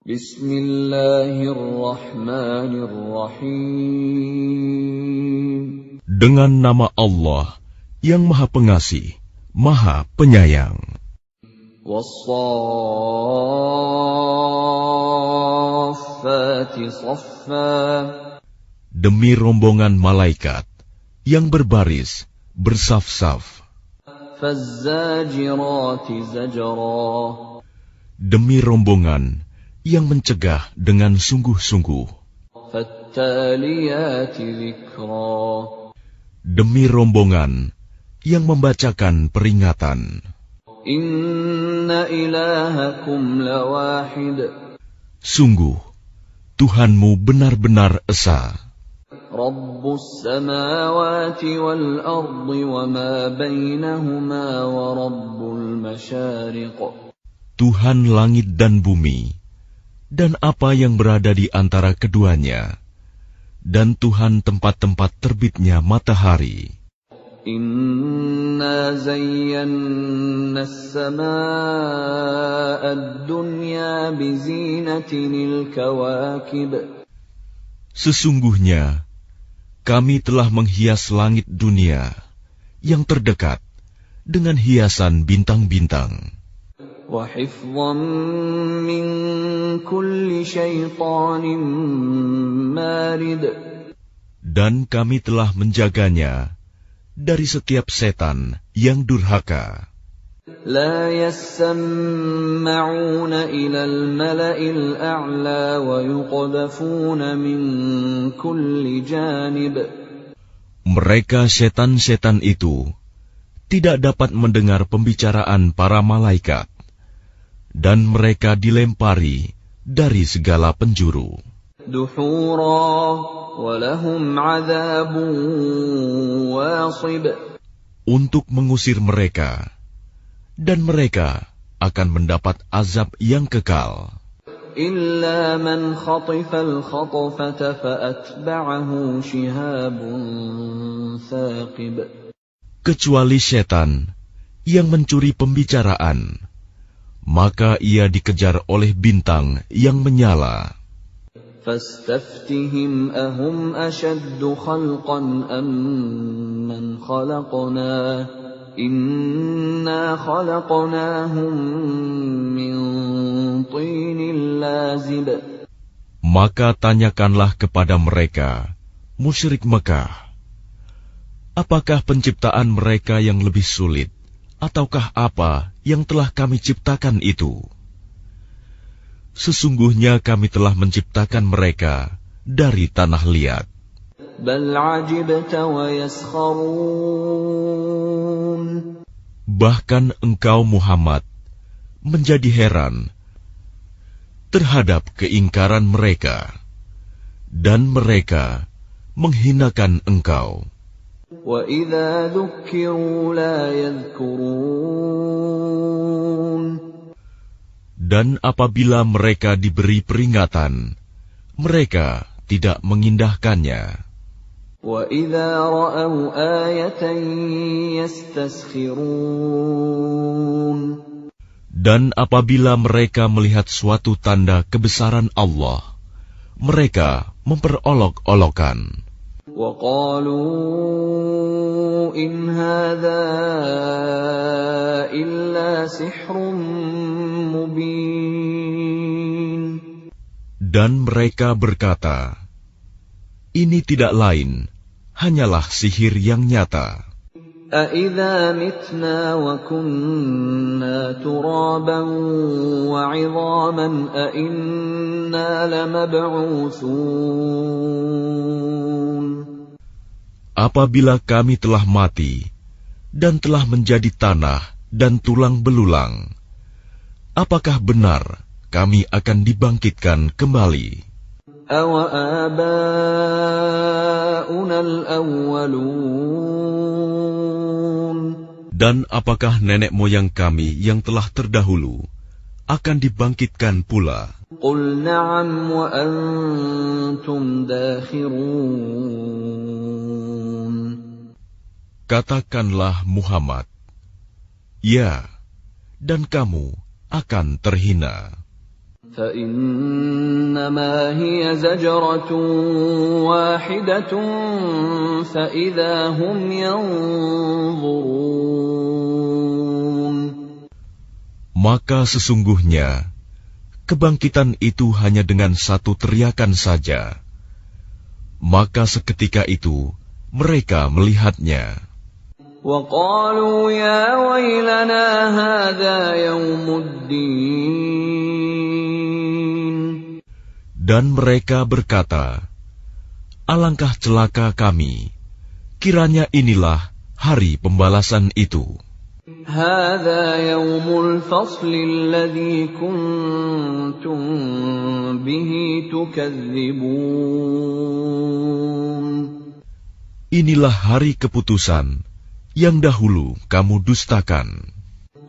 Bismillahirrahmanirrahim. Dengan nama Allah yang Maha Pengasih, Maha Penyayang. Wassafati saffa. Demi rombongan malaikat yang berbaris, bersaf-saf. Fazzajirati zajra. Demi rombongan yang mencegah dengan sungguh-sungguh. Fattaliyati dzikra. Demi rombongan yang membacakan peringatan. Inna ilahakum lawahid. Sungguh, Tuhanmu benar-benar esa. Rabbus samawati wal ardi wa ma bainahuma wa rabbul masyariq. Tuhan langit dan bumi, dan apa yang berada di antara keduanya, dan Tuhan tempat-tempat terbitnya matahari. Inna zayyanna as-samaa'a ad-dunya bizinatinil kawakib. Sesungguhnya, kami telah menghias langit dunia yang terdekat dengan hiasan bintang-bintang. Wa hifdhan min kulli syaitanin marid. Dan kami telah menjaganya dari setiap setan yang durhaka. La yasma'una ila al-mala'il a'la wa yuqdhafuna min kulli janib. Mereka setan-setan itu tidak dapat mendengar pembicaraan para malaikat, dan mereka dilempari dari segala penjuru. Duhura wa lahum 'adzabun wasib. Untuk mengusir mereka, dan mereka akan mendapat azab yang kekal. Illa man khatifal khatfata fa'atba'ahu shihabun thaqib. Kecuali setan yang mencuri pembicaraan, maka ia dikejar oleh bintang yang menyala. Fastaftihim ahum ashaddu khalqan amman khalaqna. Inna khalaqnahum min tinin lazib. Maka tanyakanlah kepada mereka, musyrik Mekah, apakah penciptaan mereka yang lebih sulit, ataukah apa yang telah kami ciptakan itu? Sesungguhnya kami telah menciptakan mereka dari tanah liat. Bal ajibta wa yaskharun. Bahkan engkau Muhammad menjadi heran terhadap keingkaran mereka, dan mereka menghinakan engkau. Wa idza dzukkiru la yadhkurun. Dan apabila mereka diberi peringatan, mereka tidak mengindahkannya. Wa idza ra'aw ayatan yastaskhirun. Dan apabila mereka melihat suatu tanda kebesaran Allah, mereka memperolok-olokkan. Wa qalu in hadza illa sihrun mubin. Dan mereka berkata, ini tidak lain, hanyalah sihir yang nyata. أَإِذَا مِتْنَا وَكُنَّا تُرَابًا وَعِظَامًا أَإِنَّا لَمَبْعُوثُونَ. Apabila kami telah mati dan telah menjadi tanah dan tulang belulang, apakah benar kami akan dibangkitkan kembali? أَوَآبَاؤُنَا الْأَوَّلُونَ. Dan apakah nenek moyang kami yang telah terdahulu akan dibangkitkan pula? قُلْ نَعَمْ وَأَنْتُمْ دَاخِرُونَ. Katakanlah Muhammad, ya, dan kamu akan terhina. فإنما هي زجرة واحدة فإذا هم ينظرون. Maka sesungguhnya kebangkitan itu hanya dengan satu teriakan saja. Maka seketika itu mereka melihatnya. وَقَالُوا يَا وَيْلَنَا هَذَا يَوْمُ الدِّينِ. Dan mereka berkata, alangkah celaka kami, kiranya inilah hari pembalasan itu. هَذَا يَوْمُ الْفَصْلِ الَّذِي كُنتُم بِهِ تُكَذِّبُونَ. Inilah hari keputusan yang dahulu kamu dustakan.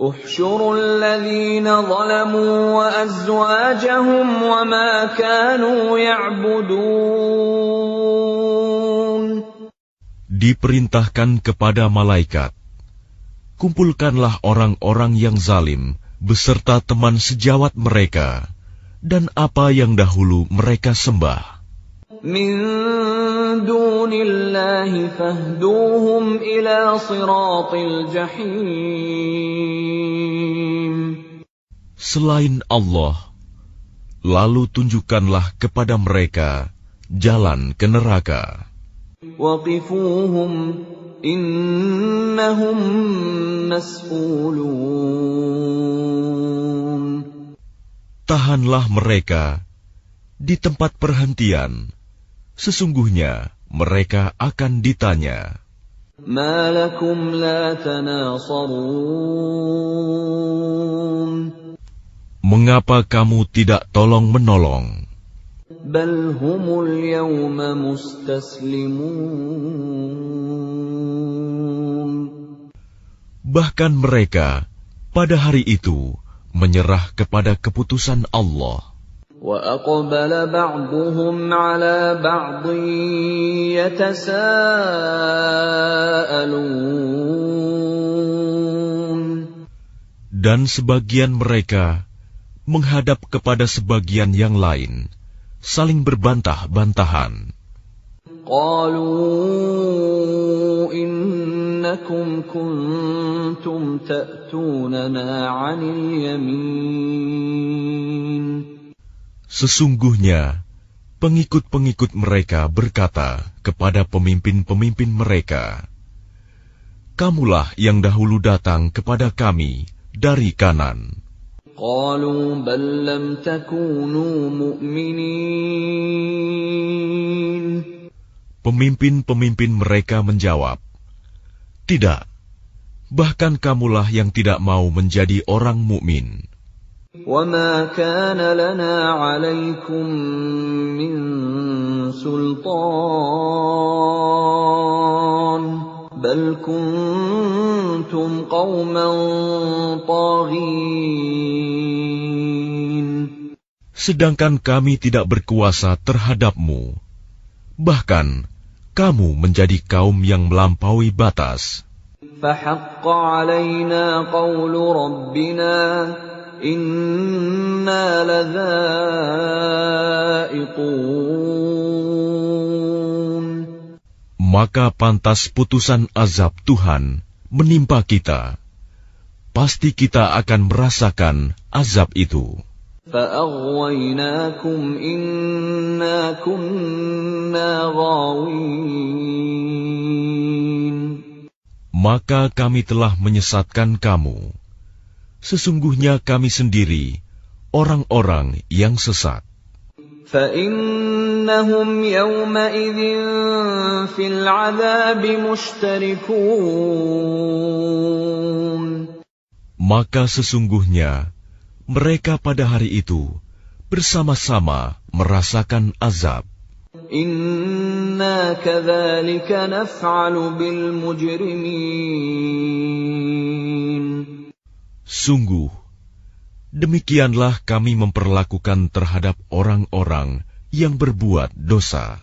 احشروا الذين ظلموا وأزواجهم وما كانوا يعبدون. Diperintahkan kepada malaikat, kumpulkanlah orang-orang yang zalim beserta teman sejawat mereka dan apa yang dahulu mereka sembah. من دون الله فاهدوهم إلى صراط الجحيم. Selain Allah, lalu tunjukkanlah kepada mereka jalan ke neraka. وقفوهم إنهم مسؤولون. Tahanlah mereka di tempat perhentian. Sesungguhnya mereka akan ditanya. ما لكم لا تناصرون. Mengapa kamu tidak tolong-menolong? بل هم اليوم مستسلمون. Bahkan mereka pada hari itu menyerah kepada keputusan Allah. وَأَقْبَلَ بَعْضُهُمْ عَلَى بَعْضٍ يَتَسَاءَلُونَ. Dan sebagian mereka menghadap kepada sebagian yang lain, saling berbantah-bantahan. قَالُوا إِنَّكُمْ كُنتُمْ تَأْتُونَنَا عَنِ الْيَمِينِ. Sesungguhnya, pengikut-pengikut mereka berkata kepada pemimpin-pemimpin mereka, kamulah yang dahulu datang kepada kami dari kanan. قَالُوا بَل لَّمْ تَكُونُوا مُؤْمِنِينَ. Pemimpin-pemimpin mereka menjawab, tidak, bahkan kamulah yang tidak mau menjadi orang mukmin. وَمَا كَانَ لَنَا عَلَيْكُمْ مِنْ سُلْطَانٍ بَلْ كُنْتُمْ قَوْمًا طَاغِينَ. Sedangkan kami tidak berkuasa terhadapmu, bahkan kamu menjadi kaum yang melampaui batas. فَحَقَّ عَلَيْنَا قَوْلُ رَبِّنَا إِنَّا لَذَائِقُونَ. Maka pantas putusan azab Tuhan menimpa kita. Pasti kita akan merasakan azab itu. فَأَغْوَيْنَاكُمْ إِنَّا كُنَّا غَاوِينَ. Maka kami telah menyesatkan kamu. Sesungguhnya kami sendiri orang-orang yang sesat. فَإِنَّهُمْ يَوْمَئِذٍ فِي الْعَذَابِ مُشْتَرِكُونَ. Maka sesungguhnya mereka pada hari itu bersama-sama merasakan azab. إِنَّا كَذَلِكَ نَفْعَلُ بِالْمُجْرِمِينَ. Sungguh, demikianlah kami memperlakukan terhadap orang-orang yang berbuat dosa.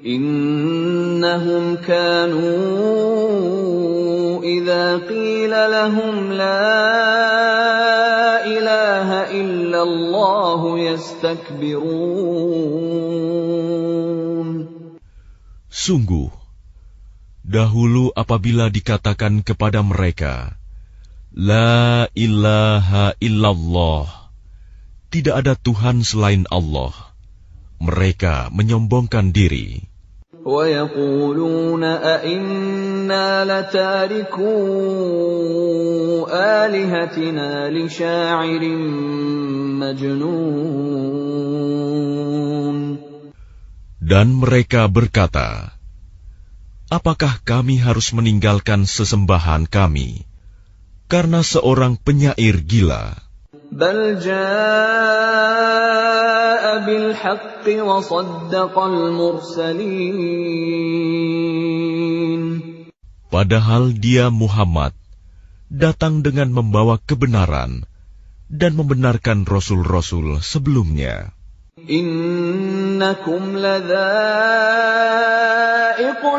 إنهم كانوا إذا قيل لهم لا إله إلا الله يستكبرون. Sungguh, dahulu apabila dikatakan kepada mereka, La ilaha illallah, tidak ada Tuhan selain Allah, mereka menyombongkan diri. وَيَقُولُونَ أَإِنَّا لَتَارِكُو آلِهَتِنَا لِشَاعِرٍ مَجْنُونٍ. Dan mereka berkata, apakah kami harus meninggalkan sesembahan kami karena seorang penyair gila? بَلْ جَاءَ بِالْحَقِّ وَصَدَّقَ الْمُرْسَلِينَ. Padahal dia Muhammad datang dengan membawa kebenaran dan membenarkan rasul-rasul sebelumnya. إِنَّكُمْ لَذَائِقُو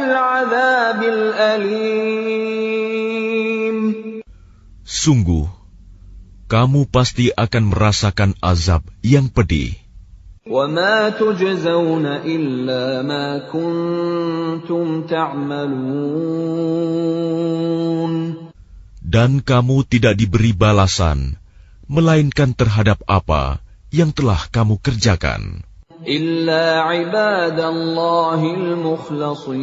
الْعَذَابِ الْأَلِيمِ. Sungguh, kamu pasti akan merasakan azab yang pedih. وَمَا تُجْزَوْنَ إِلَّا مَا كُنتُمْ تَعْمَلُونَ. Dan kamu tidak diberi balasan, melainkan terhadap apa yang telah kamu kerjakan. إِلَّا عِبَادَ اللَّهِ الْمُخْلَصِينَ.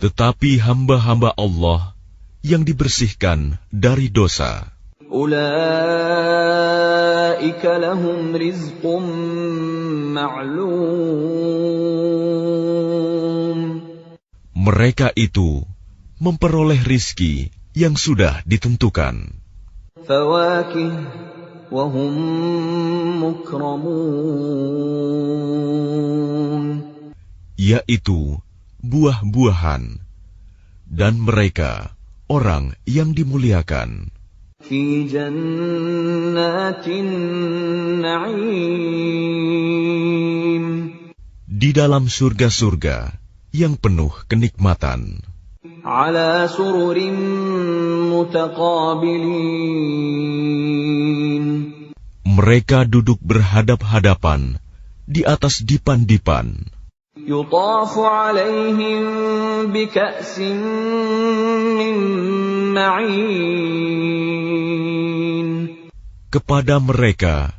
Tetapi hamba-hamba Allah yang dibersihkan dari dosa, أُولَئِكَ لَهُمْ رِزْقٌ مَّعْلُومٌ. mereka itu memperoleh rizki yang sudah ditentukan, فَوَاكِهُ وَهُم مُّكْرَمُونَ. yaitu buah-buahan, dan mereka orang yang dimuliakan فِي جَنَّاتِ النَّعِيمِ. di dalam surga-surga yang penuh kenikmatan. عَلَى سُرُرٍ مُّتَقَابِلِينَ. Mereka duduk berhadap-hadapan di atas dipan-dipan. يُطَافُ عَلَيْهِم بِكَأْسٍ مِّن مَّعِينٍ. Kepada mereka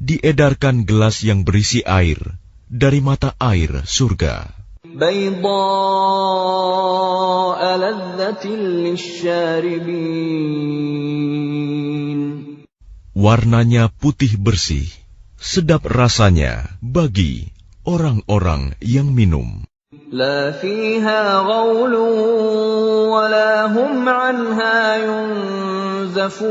diedarkan gelas yang berisi air dari mata air surga, بَيْضَاءَ لَذَّةٍ لِّلشَّارِبِينَ. warnanya putih bersih, sedap rasanya bagi orang-orang yang minum. لَا فِيهَا غَوْلٌ وَلَا هُمْ عَنْهَا يُنزَفُونَ.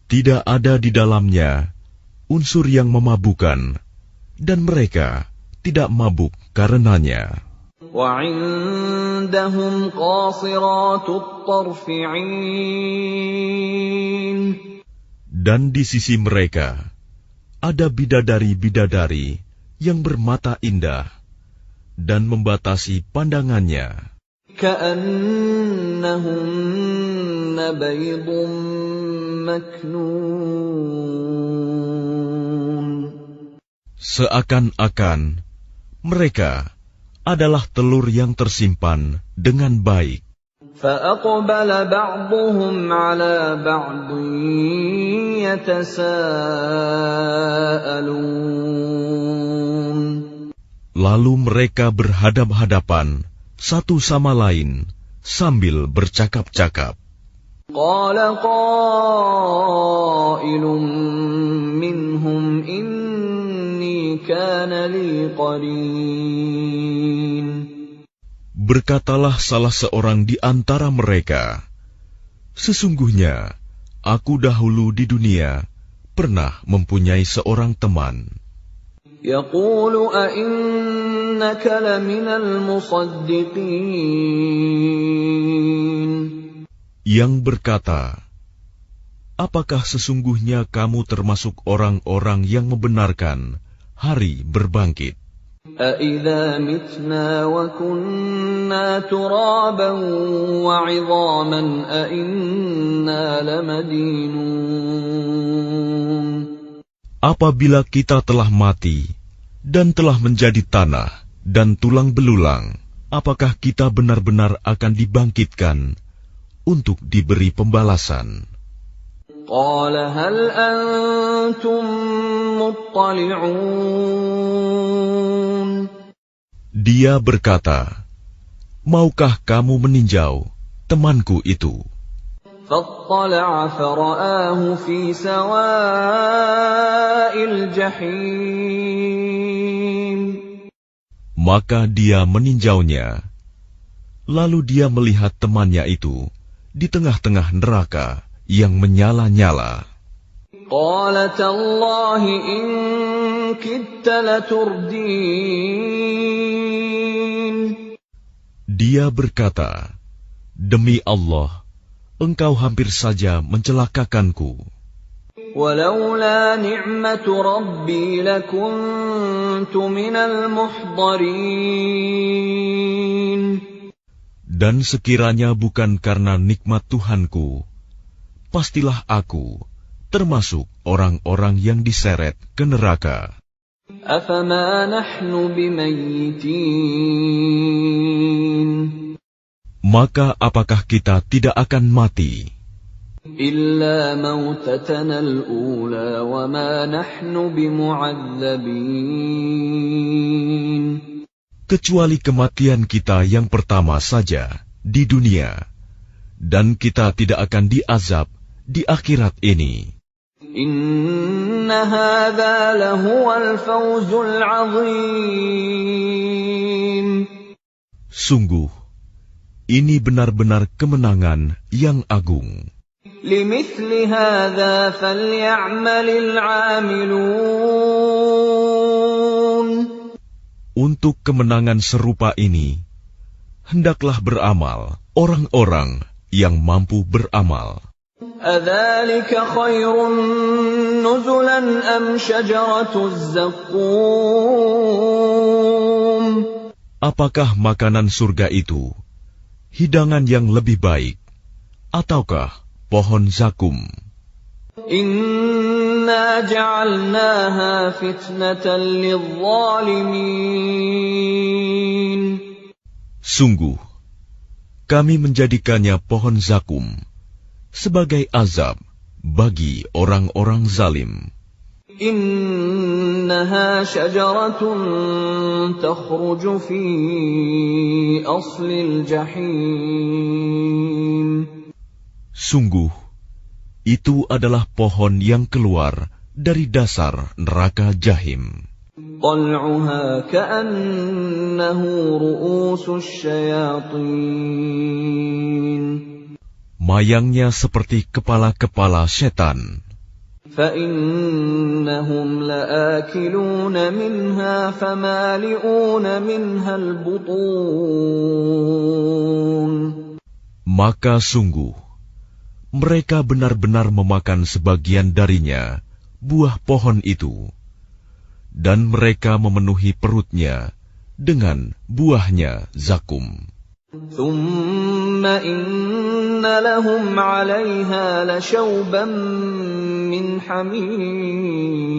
Tidak ada di dalamnya unsur yang memabukkan, dan mereka tidak mabuk karenanya. وَعِندَهُمْ قَاصِرَاتُ الطَّرْفِ عِينٌ. Dan di sisi mereka ada bidadari-bidadari yang bermata indah dan membatasi pandangannya. كَأَنَّهُنَّ بَيْضٌ مَّكْنُونٌ. Seakan-akan mereka adalah telur yang tersimpan dengan baik. فَأَقْبَلَ بَعْضُهُمْ عَلَى بَعْضٍ يَتَسَاءَلُونَ. Lalu mereka berhadap-hadapan satu sama lain sambil bercakap-cakap. قَالَ قَائِلٌ مِّنْهُمْ إِنِّي كَانَ لِي قَرِينٌ. Berkatalah salah seorang di antara mereka, sesungguhnya aku dahulu di dunia pernah mempunyai seorang teman. يَقُولُ أَإِنَّكَ لَمِنَ الْمُصَدِّقِينَ. Yang berkata, apakah sesungguhnya kamu termasuk orang-orang yang membenarkan hari berbangkit? أَإِذَا مِتْنَا وَكُنَّا تُرَابًا وَعِظَامًا أَإِنَّا لَمَدِينُونَ Apabila kita telah mati dan telah menjadi tanah dan tulang belulang, apakah kita benar-benar akan dibangkitkan untuk diberi pembalasan? قَالَ هَلْ أَنْتُمْ مُطَّلِعُونَ Dia berkata, maukah kamu meninjau temanku itu? فاطلع فرآه في سواء الجحيم Maka dia meninjaunya. Lalu dia melihat temannya itu di tengah-tengah neraka yang menyala-nyala. قال تالله إن كدت لتردين Dia berkata, demi Allah, engkau hampir saja mencelakakanku. ولولا نعمة ربي لكنت من المحضرين Dan sekiranya bukan karena nikmat Tuhanku, pastilah aku termasuk orang-orang yang diseret ke neraka. أفما نحن بميتين Maka apakah kita tidak akan mati? إلا موتتنا الأولى وما نحن بمعذبين Kecuali kematian kita yang pertama saja di dunia, dan kita tidak akan diazab di akhirat ini. إن هذا لهو الفوز العظيم Sungguh, ini benar-benar kemenangan yang agung. لمثل هذا فليعمل العاملون Untuk kemenangan serupa ini, hendaklah beramal orang-orang yang mampu beramal. أذلك خير نزلا أم شجرة الزقوم Apakah makanan surga itu hidangan yang lebih baik, ataukah pohon zakum? إنا جعلناها فتنة للظالمين Sungguh, kami menjadikannya pohon zakum sebagai azab bagi orang-orang zalim. إنها شجرة تخرج في أصل الجحيم Sungguh, itu adalah pohon yang keluar dari dasar neraka Jahim. طلعها كأنه رؤوس الشياطين Mayangnya seperti kepala-kepala setan. فإنهم لآكلون منها فمالئون منها البطون Maka sungguh, mereka benar-benar memakan sebagian darinya, buah pohon itu, dan mereka memenuhi perutnya dengan buahnya zakum. ثم إن لهم عليها لشوبا من حميم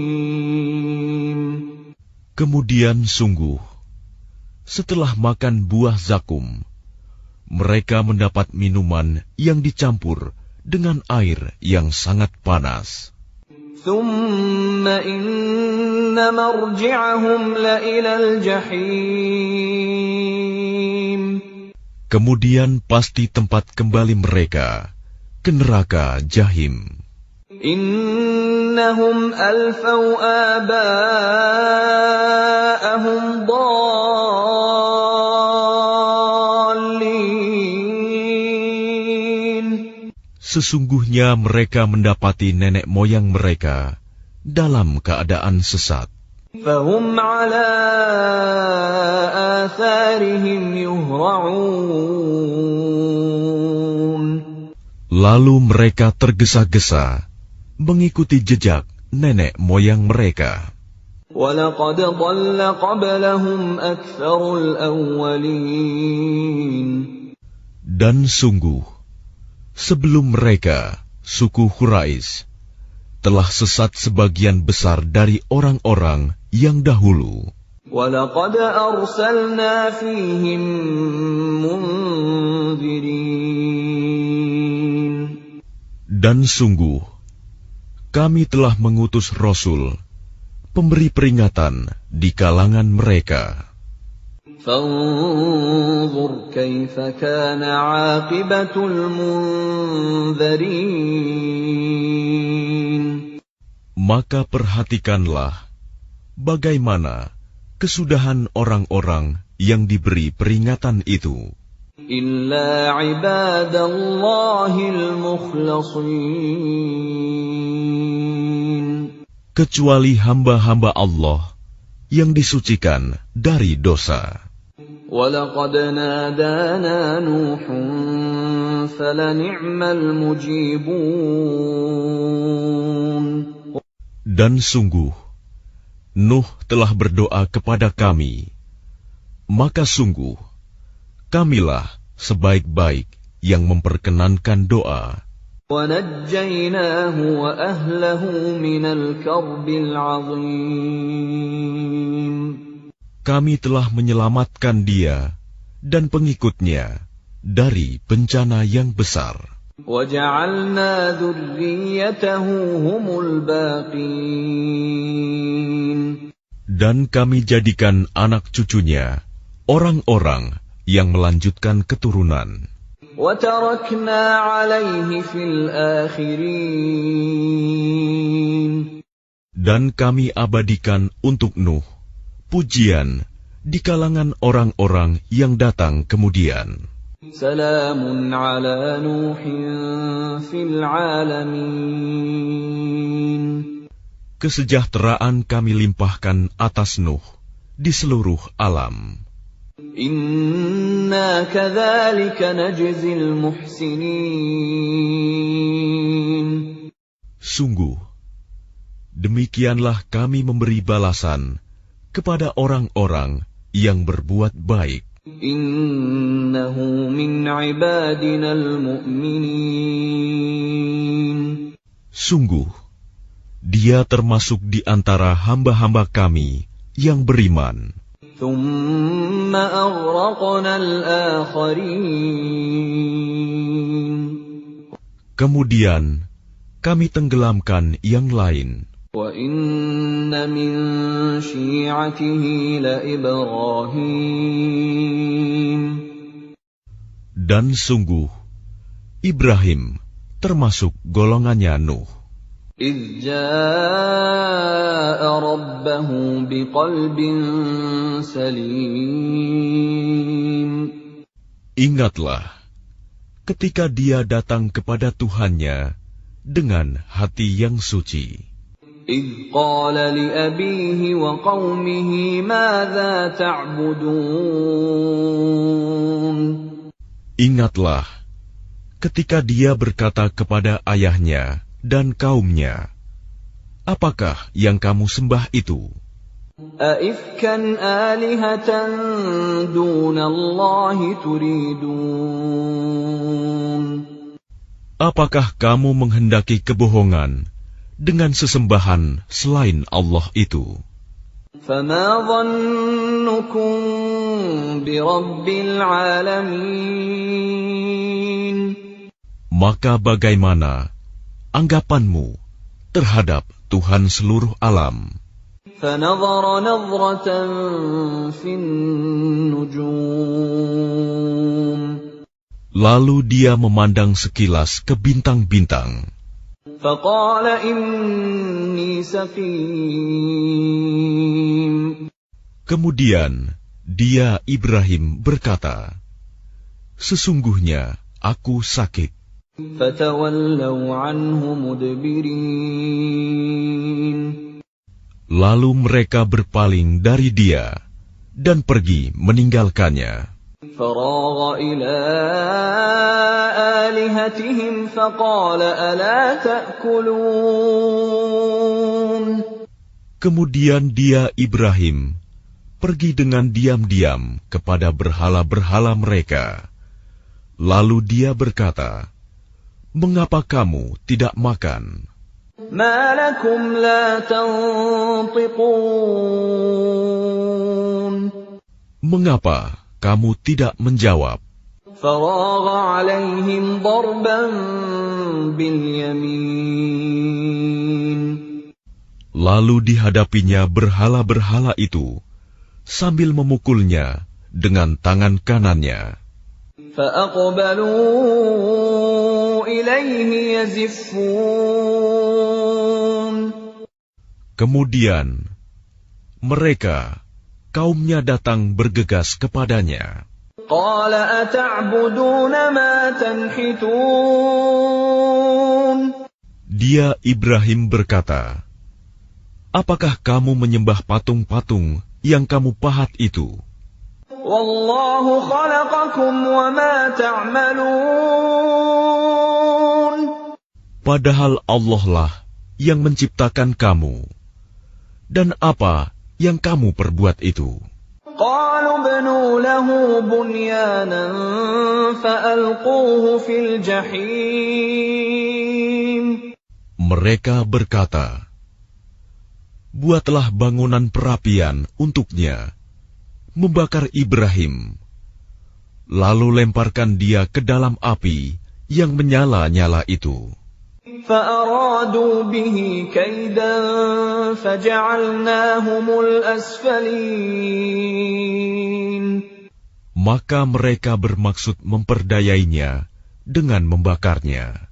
Kemudian sungguh, setelah makan buah zakum, mereka mendapat minuman yang dicampur dengan air yang sangat panas. ثم إن مرجعهم لإلى الجحيم Kemudian pasti tempat kembali mereka ke neraka Jahim. إنهم ألفوا آباءهم ضالين Sesungguhnya mereka mendapati nenek moyang mereka dalam keadaan sesat. فهم على آثارهم يهرعون Lalu mereka tergesa-gesa mengikuti jejak nenek moyang mereka. وَلَقَدْ ضَلَّ قَبْلَهُمْ أَكْثَرُ الْأَوَّلِينَ. Dan sungguh, sebelum mereka, suku Quraisy, telah sesat sebagian besar dari orang-orang yang dahulu. وَلَقَدْ أَرْسَلْنَا فِيهِمْ مُنذِرِينَ. Dan sungguh, kami telah mengutus Rasul, pemberi peringatan di kalangan mereka. فَانظُرْ كَيْفَ كَانَ عَاقِبَةُ الْمُنذَرِينَ. Maka perhatikanlah bagaimana kesudahan orang-orang yang diberi peringatan itu. إِلَّا عِبَادَ اللَّهِ الْمُخْلَصِينَ. Kecuali hamba-hamba Allah yang disucikan dari dosa. وَلَقَدْ نَادَانَا نُوحٌ فَلَنِعْمَ الْمُجِيبُونَ. Dan sungguh, Nuh telah berdoa kepada kami, maka sungguh, kamilah sebaik-baik yang memperkenankan doa. وَنَجَّيْنَاهُ وَأَهْلَهُ مِنَ الْكَرْبِ الْعَظِيمِ. Kami telah menyelamatkan dia dan pengikutnya dari bencana yang besar. وَجَعَلْنَا ذُرِّيَّتَهُ هُمُ الْبَاقِينَ. Dan kami jadikan anak cucunya orang-orang yang melanjutkan keturunan. وَتَرَكْنَا عَلَيْهِ فِي الْآخِرِينَ. Dan kami abadikan untuk Nuh pujian di kalangan orang-orang yang datang kemudian. سَلَامٌ عَلَى نُوحٍ فِي الْعَالَمِينَ. Kesejahteraan kami limpahkan atas Nuh di seluruh alam. إِنَّا كَذَلِكَ نَجْزِي الْمُحْسِنِينَ. Sungguh, demikianlah kami memberi balasan kepada orang-orang yang berbuat baik. إِنَّهُ مِنْ عِبَادِنَا الْمُؤْمِنِينَ. Sungguh, dia termasuk di antara hamba-hamba kami yang beriman. ثُمَّ أَغْرَقْنَا الْآخَرِينَ. Kemudian, kami tenggelamkan yang lain. وَإِنَّ مِنْ شِيعَتِهِ لَإِبْرَاهِيمَ. Dan sungguh, Ibrahim termasuk golongannya Nuh. إِذْ جَاءَ رَبَّهُ بِقَلْبٍ سَلِيمٍ. Ingatlah, ketika dia datang kepada Tuhannya dengan hati yang suci. إِذْ قَالَ لِأَبِيهِ وَقَوْمِهِ مَاذَا تَعْبُدُونَ. Ingatlah, ketika dia berkata kepada ayahnya dan kaumnya, apakah yang kamu sembah itu? أَئِفْكًا آلِهَةً دُونَ اللَّهِ تُرِيدُونَ. Apakah kamu menghendaki kebohongan dengan sesembahan selain Allah itu? فَمَا ظَنُّكُمْ بِرَبِّ الْعَالَمِينَ. Maka bagaimana anggapanmu terhadap Tuhan seluruh alam? فَنَظَرَ نَظْرَةً فِي النُّجُومِ. Lalu dia memandang sekilas ke bintang-bintang. فَقَالَ إِنِّي سَقِيمٌ. Kemudian dia Ibrahim berkata, sesungguhnya aku sakit. فَتَوَلَّوْا عَنْهُ مُدْبِرِينَ. Lalu mereka berpaling dari dia dan pergi meninggalkannya. فراغ إلى آلهتهم فقال ألا تأكلون. Kemudian dia Ibrahim pergi dengan diam-diam kepada berhala-berhala mereka. Lalu dia berkata, "Mengapa kamu tidak makan?" ما لكم لا تنطقون. Mengapa kamu tidak menjawab? فراغ عليهم ضربا باليمين. Lalu dihadapinya berhala-berhala itu sambil memukulnya dengan tangan kanannya. فأقبلوا إليه يزفون. Kemudian mereka, kaumnya datang bergegas kepadanya. قال أتعبدون ما تنحتون. Dia Ibrahim berkata, "Apakah kamu menyembah patung-patung yang kamu pahat itu? والله خلقكم وما تعملون. Padahal Allah lah yang menciptakan kamu. Dan apa yang kamu perbuat itu?" قالوا ابنوا له بنيانا فألقوه في الجحيم. Mereka berkata, "Buatlah bangunan perapian untuknya, membakar Ibrahim, lalu lemparkan dia ke dalam api yang menyala-nyala itu." فأرادوا به كيدا فجعلناهم الأسفلين. Maka mereka bermaksud memperdayainya dengan membakarnya.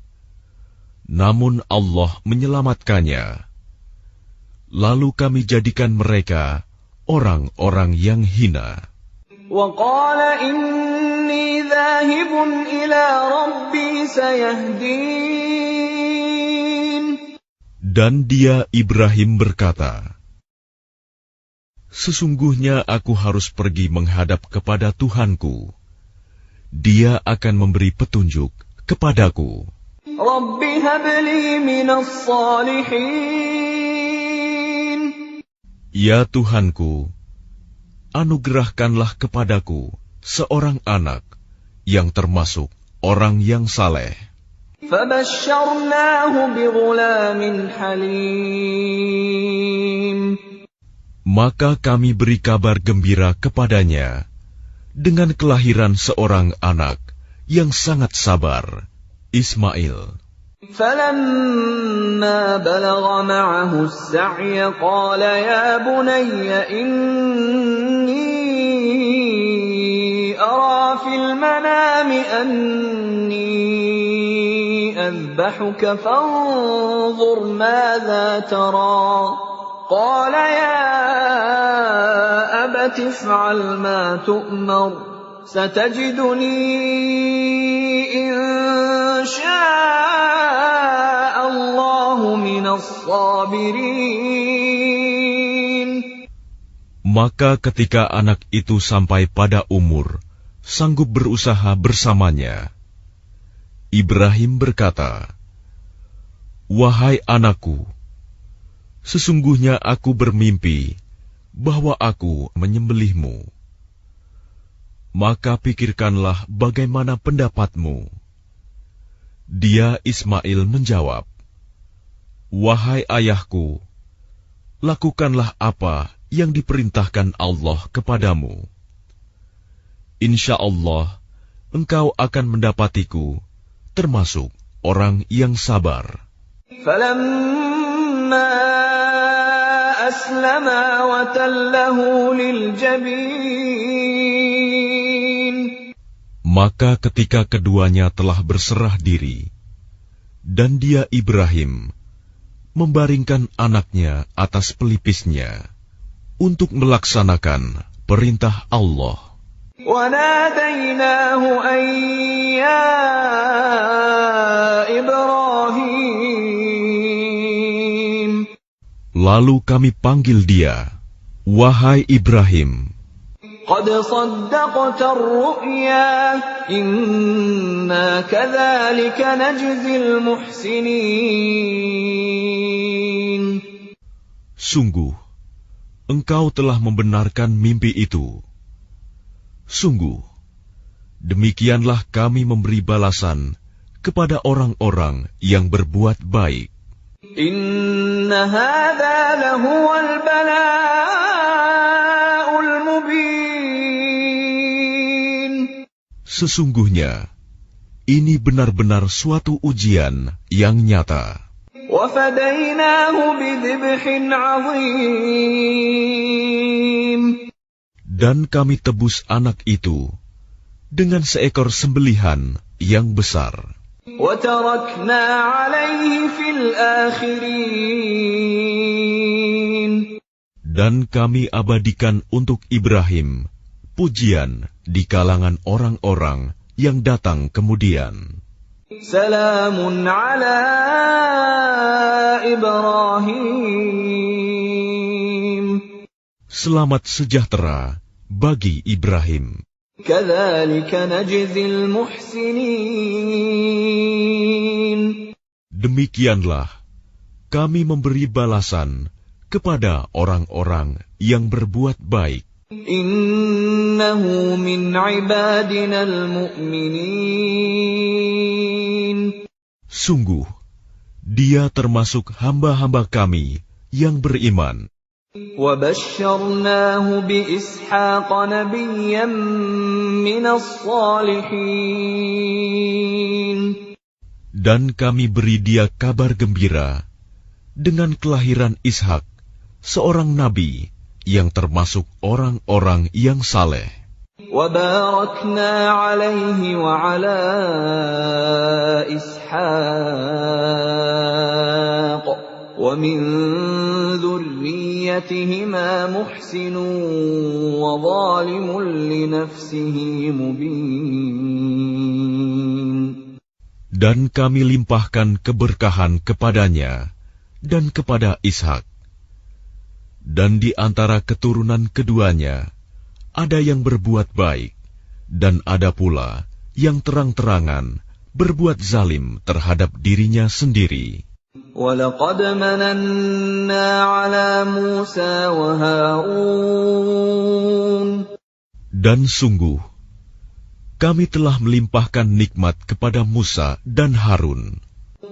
Namun Allah menyelamatkannya. Lalu kami jadikan mereka orang-orang yang hina. وقال إني ذاهب إلى ربي سيهدين. Dan dia Ibrahim berkata, "Sesungguhnya aku harus pergi menghadap kepada Tuhanku. Dia akan memberi petunjuk kepadaku." رب هب لي من الصالحين. Ya Tuhanku, anugerahkanlah kepadaku seorang anak yang termasuk orang yang saleh. فبشرناه بغلام حليم. Maka kami beri kabar gembira kepadanya dengan kelahiran seorang anak yang sangat sabar, Ismail. فلما بلغ معه السعي قال يا بني إني أرى في المنام أني أذبحك فانظر ماذا ترى. قال يا أبت افعل ما تؤمر ستجدني إن شاء الله من الصابرين. Maka ketika anak itu sampai pada umur sanggup berusaha bersamanya, Ibrahim berkata, "Wahai anakku, sesungguhnya aku bermimpi bahwa aku menyembelihmu. Maka pikirkanlah bagaimana pendapatmu." Dia Ismail menjawab, "Wahai ayahku, lakukanlah apa yang diperintahkan Allah kepadamu. Insya Allah, engkau akan mendapatiku termasuk orang yang sabar." فلما أسلما وتله للجبين. Maka ketika keduanya telah berserah diri, dan dia Ibrahim membaringkan anaknya atas pelipisnya untuk melaksanakan perintah Allah. وَنَادَيْنَاهُ أَن يَا إِبْرَاهِيمُ. Lalu kami panggil dia, "Wahai Ibrahim." قد صدقت الرؤيا إنا كذلك نجزي المحسنين. Sungguh, engkau telah membenarkan mimpi itu. Sungguh, demikianlah kami memberi balasan kepada orang-orang yang berbuat baik. Inna hadza lahuwal bala'ul mubin. Sesungguhnya, ini benar-benar suatu ujian yang nyata. وَفَدَيْنَاهُ بِذِبْحٍ عَظِيمٍ. Dan kami tebus anak itu dengan seekor sembelihan yang besar. وَتَرَكْنَا عَلَيْهِ فِي الْآخِرِينَ. Dan kami abadikan untuk Ibrahim pujian di kalangan orang-orang yang datang kemudian. Salamun ala Ibrahim. Selamat sejahtera bagi Ibrahim. Kadzalika najzil muhsinin. Demikianlah kami memberi balasan kepada orang-orang yang berbuat baik. Innahu min ibadinal mu'minin. Sungguh, dia termasuk hamba-hamba kami yang beriman. وَبَشَّرْنَاهُ بِإِسْحَاقَ نَبِيًّا مِّنَ الصَّالِحِينَ. Dan kami beri dia kabar gembira dengan kelahiran Ishak, seorang nabi yang termasuk orang-orang yang saleh. وَبَارَكْنَا عَلَيْهِ وَعَلَى إِسْحَاقَ وَمِنْ ذُرِّيَّتِهِمَا مُحْسِنٌ وَظَالِمٌ لِنَفْسِهِ مُبِينٌ. Dan kami limpahkan keberkahan kepadanya dan kepada Ishak. Dan di antara keturunan keduanya, ada yang berbuat baik, dan ada pula yang terang-terangan berbuat zalim terhadap dirinya sendiri. وَلَقَدْ مَنَنَّا عَلَى مُوسَى وَهَارُونَ. Dan sungguh, kami telah melimpahkan nikmat kepada Musa dan Harun.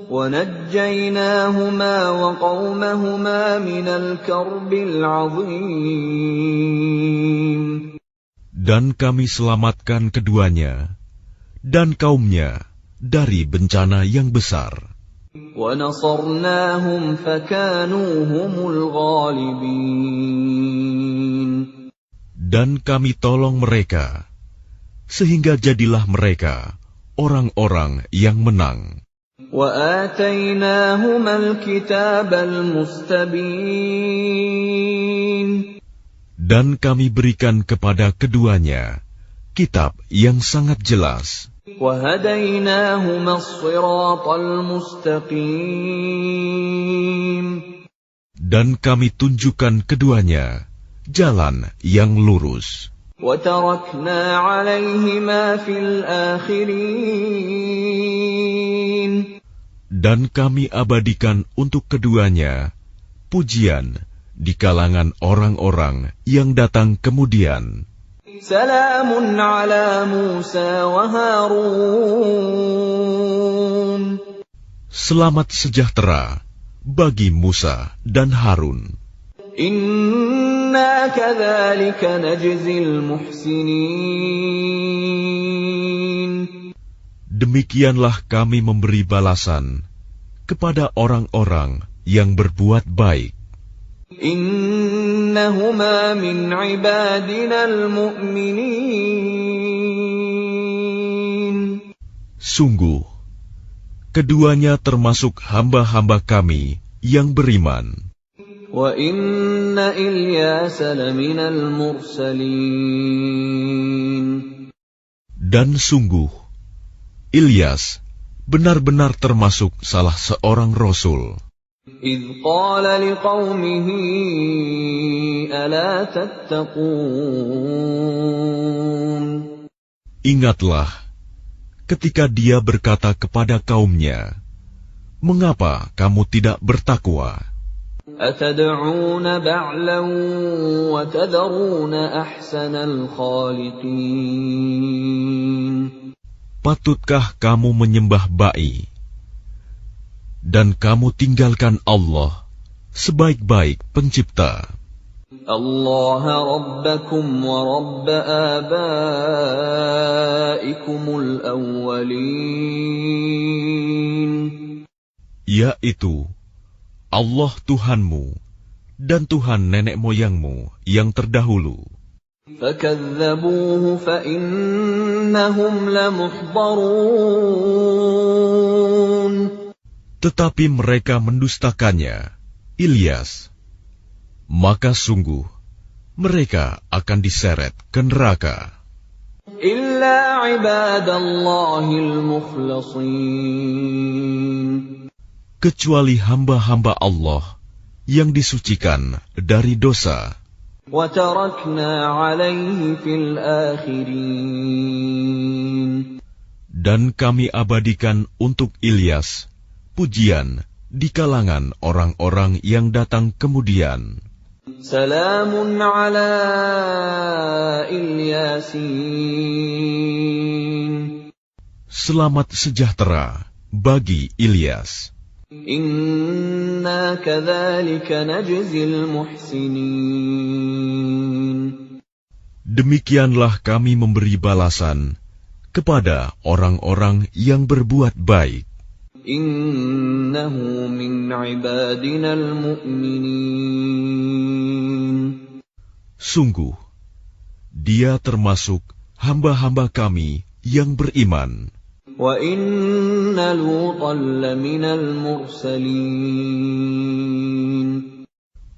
وَنَجَّيْنَاهُمَا وَقَوْمَهُمَا مِنَ الْكَرْبِ الْعَظِيمِ. Dan kami selamatkan keduanya dan kaumnya dari bencana yang besar. وَنَصَرْنَاهُمْ فَكَانُوا هُمُ الْغَالِبِينَ. Dan kami tolong mereka, sehingga jadilah mereka orang-orang yang menang. وَآتَيْنَاهُمَا الْكِتَابَ الْمُسْتَبِينَ. Dan kami berikan kepada keduanya kitab yang sangat jelas. وَهَدَيْنَاهُمَا الصِّرَاطَ الْمُسْتَقِيمَ. Dan kami tunjukkan keduanya jalan yang lurus. وَتَرَكْنَا عَلَيْهِمَا فِي الْآخِرِينَ. Dan kami abadikan untuk keduanya pujian di kalangan orang-orang yang datang kemudian. Salamun ala Musa wa Harun. Selamat sejahtera bagi Musa dan Harun. Inna kadzalika najzil muhsinin. Demikianlah kami memberi balasan kepada orang-orang yang berbuat baik. Innahuma min ibadinal mu'minin. Sungguh, keduanya termasuk hamba-hamba kami yang beriman. Wa inna Ilyasa laminal mursalin. Dan sungguh, Ilyas benar-benar termasuk salah seorang rasul. إذ قال لقومه ألا تتقون. Ingatlah ketika dia berkata kepada kaumnya, mengapa kamu tidak bertakwa? أتدعون بعلا وتذرون أحسن الخالقين. Patutkah kamu menyembah ba'i dan kamu tinggalkan Allah sebaik-baik pencipta? الله ربكم ورب آبائكم الأولين. Yaitu Allah Tuhanmu dan Tuhan nenek moyangmu yang terdahulu. فكذبوه فإنهم لمحضرون. Tetapi mereka mendustakannya, Ilyas. Maka sungguh, mereka akan diseret ke neraka. إلا عباد الله المخلصين. Kecuali hamba-hamba Allah yang disucikan dari dosa. وتركنا عليه في الآخرين. Dan kami abadikan untuk Ilyas pujian di kalangan orang-orang yang datang kemudian. سلام على الياسين. Selamat sejahtera bagi Ilyas. إنا كذلك نجزي المحسنين. Demikianlah kami memberi balasan kepada orang-orang yang berbuat baik. إنه من عبادنا المؤمنين. Sungguh, dia termasuk hamba-hamba kami yang beriman. وَإِنَّ لُوطًا لَّمِنَ الْمُرْسَلِينَ.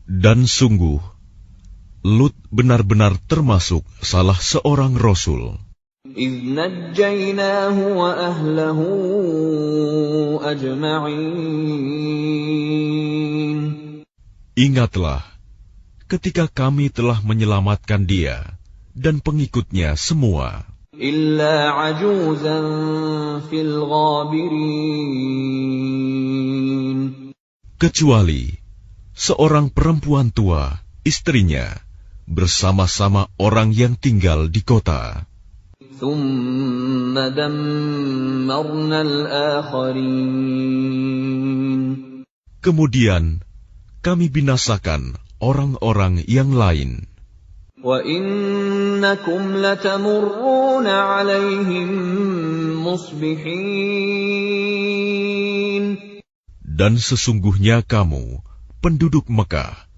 Dan sungguh, Lut benar-benar termasuk salah seorang Rasul. إِذْ نَجَّيْنَاهُ وَأَهْلَهُ أَجْمَعِينَ. Ingatlah, ketika kami telah menyelamatkan dia dan pengikutnya semua. إِلَّا عَجُوزًا فِي الْغَابِرِينَ. Kecuali seorang perempuan tua, istrinya, bersama-sama orang yang tinggal di kota. ثُمَّ دَمَّرْنَا الْآخَرِينَ. Kemudian kami binasakan orang-orang yang lain. وَإِنَّكُمْ لَتَمُرُّونَ عَلَيْهِمْ مُصْبِحِينَ. Dan sesungguhnya kamu, penduduk Mekah,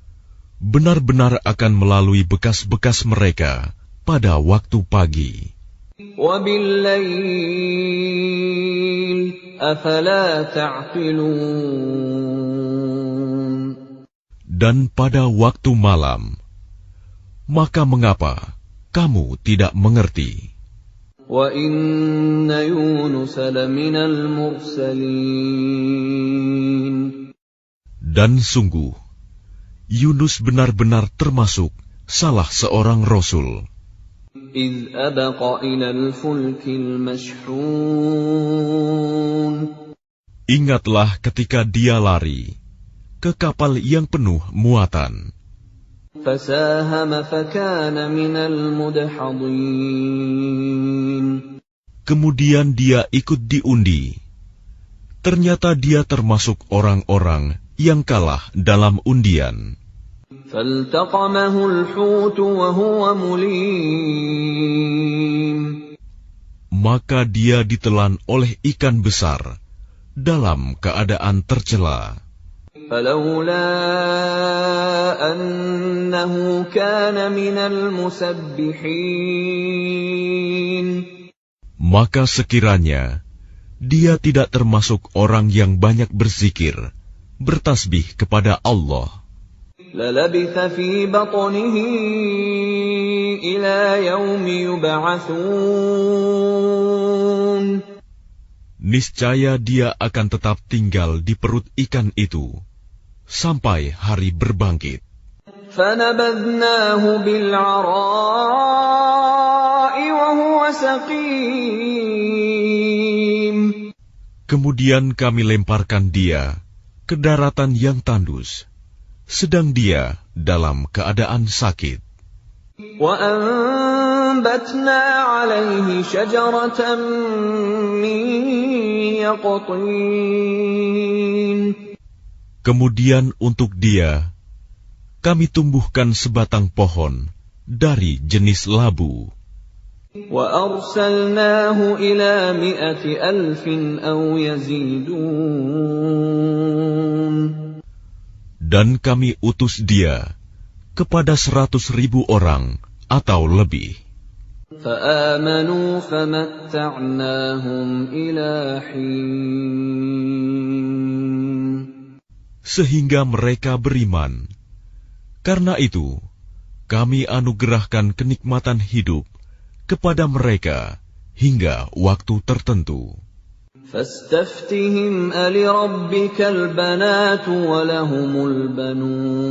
benar-benar akan melalui bekas-bekas mereka pada waktu pagi. وَبِاللَّيْلِ أَفَلَا تَعْقِلُونَ. Dan pada waktu malam, maka mengapa kamu tidak mengerti? وَإِنَّ يُونُسَ لَمِنَ الْمُرْسَلِينَ. Dan sungguh, Yunus benar-benar termasuk salah seorang Rasul. إِذْ أَبَقَ إِلَى الْفُلْكِ الْمَشْحُونِ. Ingatlah ketika dia lari ke kapal yang penuh muatan. فَسَاهَمَ فَكَانَ مِنَ الْمُدْحَضِينَ. Kemudian dia ikut diundi. Ternyata dia termasuk orang-orang yang kalah dalam undian. فَالْتَقَمَهُ الْحُوتُ وَهُوَ مُلِيمٌ. Maka dia ditelan oleh ikan besar dalam keadaan tercela. فَلَوْلَا أَنَّهُ كَانَ مِنَ الْمُسَبِّحِينَ. Maka sekiranya dia tidak termasuk orang yang banyak berzikir, bertasbih kepada Allah, لَلَبِثَ فِي بَطْنِهِ إِلَى يَوْمِ يُبْعَثُونَ. niscaya dia akan tetap tinggal di perut ikan itu sampai hari berbangkit. فَنَبَذْنَاهُ بِالْعَرَاءِ وَهُوَ سَقِيمٌ. Kemudian kami lemparkan dia ke daratan yang tandus, sedang dia dalam keadaan sakit. وَأَنبَتْنَا عَلَيْهِ شَجَرَةً مِّن يَقْطِينٍ. Kemudian untuk dia, kami tumbuhkan sebatang pohon dari jenis labu. وَأَرْسَلْنَاهُ إِلَى 100,000 أَوْ يَزِيدُونَ. Dan kami utus dia kepada 100,000 orang atau lebih. فَآمَنُوا فَمَتَّعْنَاهُمْ إِلَى حِينٍ. Sehingga mereka beriman. Karena itu, kami anugerahkan kenikmatan hidup kepada mereka hingga waktu tertentu. فَاسْتَفْتِهِمْ أَلِرَبِّكَ الْبَنَاتُ وَلَهُمُ الْبَنُونَ.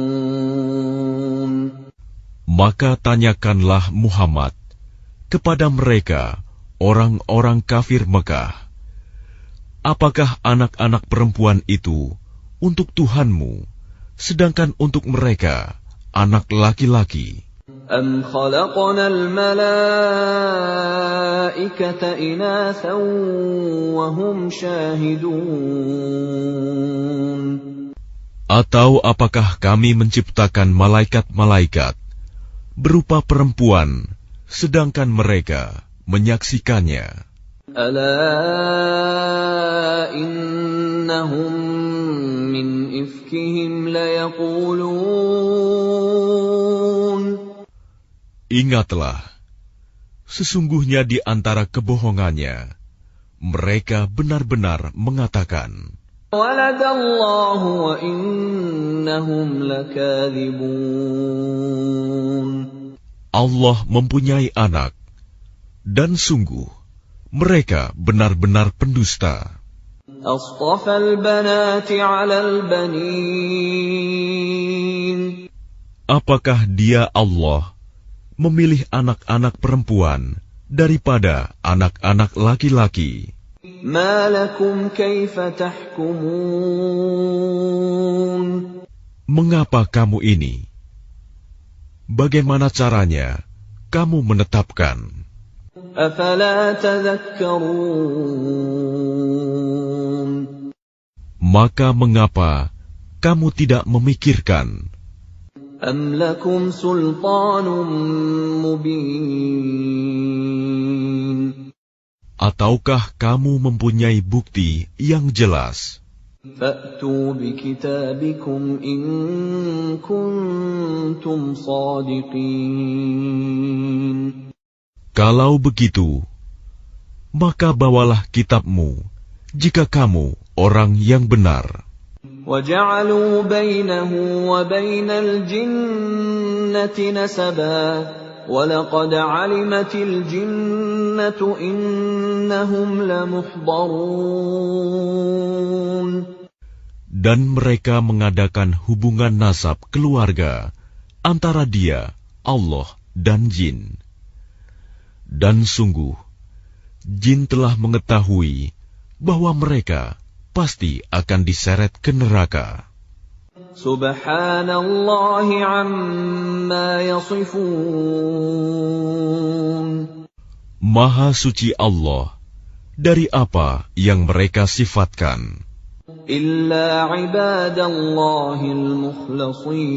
Maka tanyakanlah Muhammad kepada mereka, orang-orang kafir Mekah, apakah anak-anak perempuan itu untuk Tuhanmu, sedangkan untuk mereka anak laki-laki? أَمْ خَلَقْنَا الْمَلَائِكَةَ إِنَاثًا وَهُمْ شَاهِدُونَ. Atau apakah kami menciptakan malaikat-malaikat berupa perempuan, sedangkan mereka menyaksikannya? أَلَا إِنَّهُمْ مِنْ إِفْكِهِمْ لَيَقُولُونَ. Ingatlah, sesungguhnya di antara kebohongannya, mereka benar-benar mengatakan, وَلَدَ اللَّهُ وَإِنَّهُمْ لَكَاذِبُونَ. Allah mempunyai anak, dan sungguh, mereka benar-benar pendusta. أَصْطَفَى الْبَنَاتِ عَلَى الْبَنِينَ. Apakah dia Allah memilih anak-anak perempuan daripada anak-anak laki-laki? مَا لَكُمْ كَيْفَ تَحْكُمُونَ. Mengapa kamu ini? Bagaimana caranya kamu menetapkan? أَفَلَا تَذَكَّرُونَ. Maka mengapa kamu tidak memikirkan? أَمْ لَكُمْ سُلْطَانٌ مُّبِينٌ. Ataukah kamu mempunyai bukti yang jelas? فَأْتُوا بِكِتَابِكُمْ إِن كُنتُمْ صَادِقِينَ. Kalau begitu, maka bawalah kitabmu jika kamu orang yang benar. وَجَعَلُوا بَيْنَهُ وَبَيْنَ الْجِنَّةِ نَسَبًا وَلَقَدْ عَلِمَتِ الْجِنَّةُ إِنَّهُمْ لَمُحْضَرُونَ. Dan mereka mengadakan hubungan nasab keluarga antara dia, Allah, dan jin. Dan sungguh, jin telah mengetahui bahwa mereka pasti akan diseret ke neraka. Subhanallah amma yasifun. Maha suci Allah dari apa yang mereka sifatkan. Illa ibadallahil mukhlasin.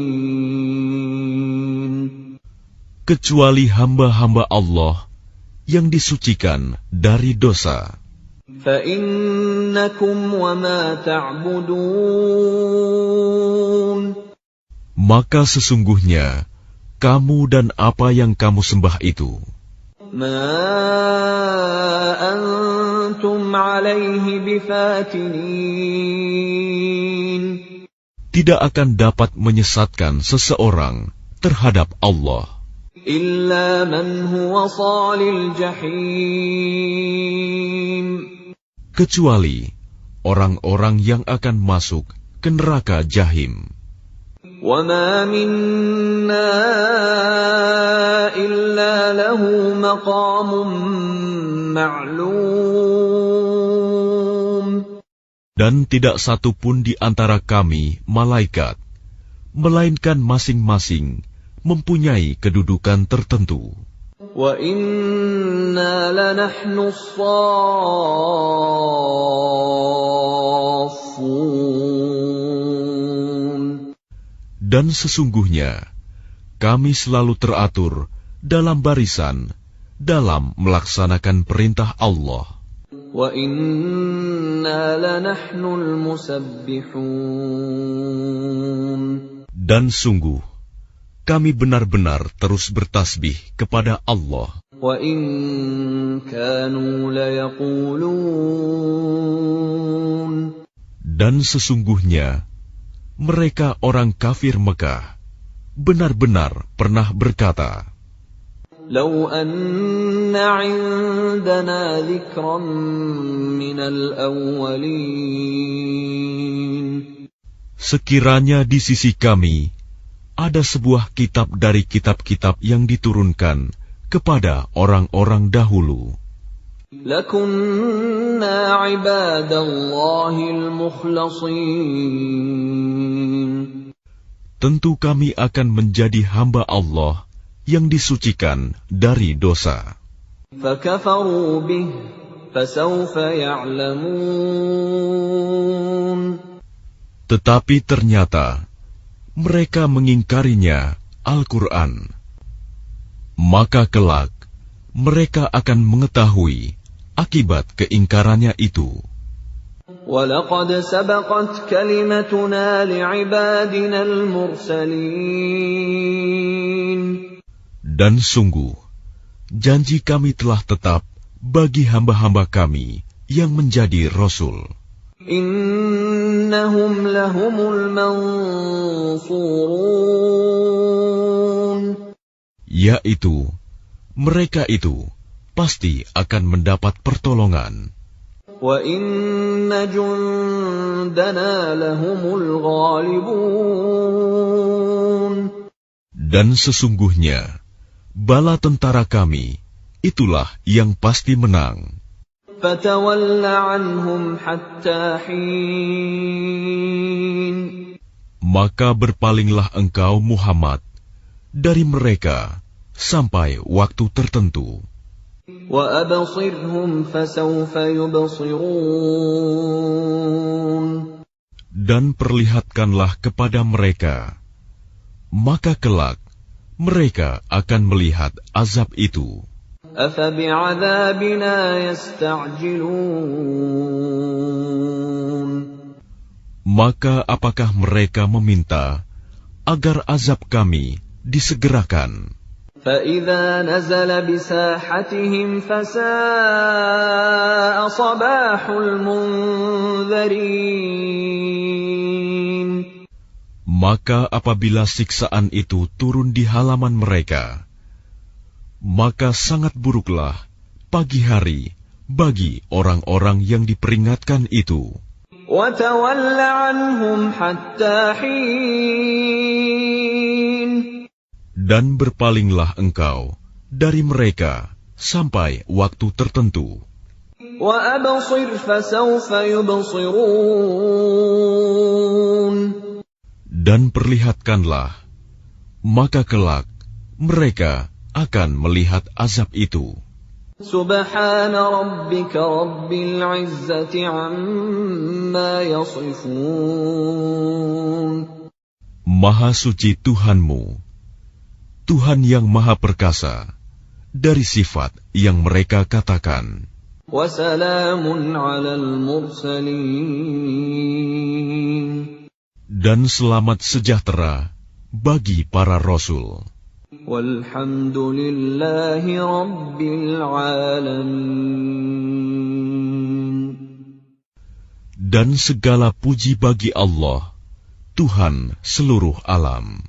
Kecuali hamba-hamba Allah yang disucikan dari dosa. فَإِنَّكُمْ وَمَا تَعْبُدُونَ. Maka sesungguhnya kamu dan apa yang kamu sembah itu, مَا أَنْتُمْ عَلَيْهِ بِفَاتِنِينَ. tidak akan dapat menyesatkan seseorang terhadap Allah. إِلَّا مَنْ هُوَ صَالِ الْجَحِيمِ. Kecuali orang-orang yang akan masuk ke neraka Jahim. وَمَا مِنَّا إِلَّا لَهُ مَقَامٌ مَعْلُومٌ. Dan tidak satu pun di antara kami, malaikat, melainkan masing-masing mempunyai kedudukan tertentu. وَإِنَّا لَنَحْنُ الصَّافُّونَ. Dan sesungguhnya, kami selalu teratur dalam barisan, dalam melaksanakan perintah Allah. وَإِنَّا لَنَحْنُ الْمُسَبِّحُونَ. Dan sungguh, kami benar-benar terus bertasbih kepada Allah. وَإِن كَانُوا لَيَقُولُونَ. Dan sesungguhnya, mereka orang kafir Mekah benar-benar pernah berkata, لَوْ أَنَّ عِندَنَا ذِكْرًا مِّنَ الْأَوَّلِينَ. sekiranya di sisi kami ada sebuah kitab dari kitab-kitab yang diturunkan kepada orang-orang dahulu, لَكُنَّا عِبَادَ اللَّهِ الْمُخْلَصِينَ. tentu kami akan menjadi hamba Allah yang disucikan dari dosa. فَكَفَرُوا بِهِ فَسَوْفَ يَعْلَمُونَ. Tetapi ternyata mereka mengingkarinya, Al-Quran. Maka kelak mereka akan mengetahui akibat keingkarannya itu. وَلَقَدْ سَبَقَتْ كَلِمَتُنَا لِعِبَادِنَا الْمُرْسَلِينَ. Dan sungguh, janji kami telah tetap bagi hamba-hamba kami yang menjadi Rasul. إِنَّهُمْ لَهُمُ الْمَنْصُورُونَ. Yaitu, mereka itu pasti akan mendapat pertolongan. وَإِنَّ جُنْدَنَا لَهُمُ الْغَالِبُونَ. Dan sesungguhnya, bala tentara kami, itulah yang pasti menang. فَتَوَلَّ عَنْهُمْ حَتَّى حِينٍ. Maka berpalinglah engkau Muhammad dari mereka sampai waktu tertentu. وَأَبْصِرْهُمْ فَسَوْفَ يُبْصِرُونَ. Dan perlihatkanlah kepada mereka, maka kelak mereka akan melihat azab itu. أَفَبِعَذَابِنَا يَسْتَعْجِلُونَ. Maka apakah mereka meminta agar azab kami disegerakan? فَإِذَا نَزَلَ بِسَاحَتِهِمْ فَسَاءَ صَبَاحُ الْمُنذَرِينَ. Maka apabila siksaan itu turun di halaman mereka, maka sangat buruklah pagi hari bagi orang-orang yang diperingatkan itu. وَتَوَلَّ عَنْهُمْ حَتَّى حِينٍ. Dan berpalinglah engkau dari mereka sampai waktu tertentu. وَأَبْصِرْ فَسَوْفَ يُبْصِرُونَ. Dan perlihatkanlah, maka kelak mereka akan melihat azab itu. سبحان ربك رب العزة عما يصفون. Maha suci Tuhanmu, Tuhan yang maha perkasa, dari sifat yang mereka katakan. وسلام على المرسلين. Dan selamat sejahtera bagi para Rasul. والحمد لله رب العالمين. Dan segala puji bagi Allah, Tuhan seluruh alam.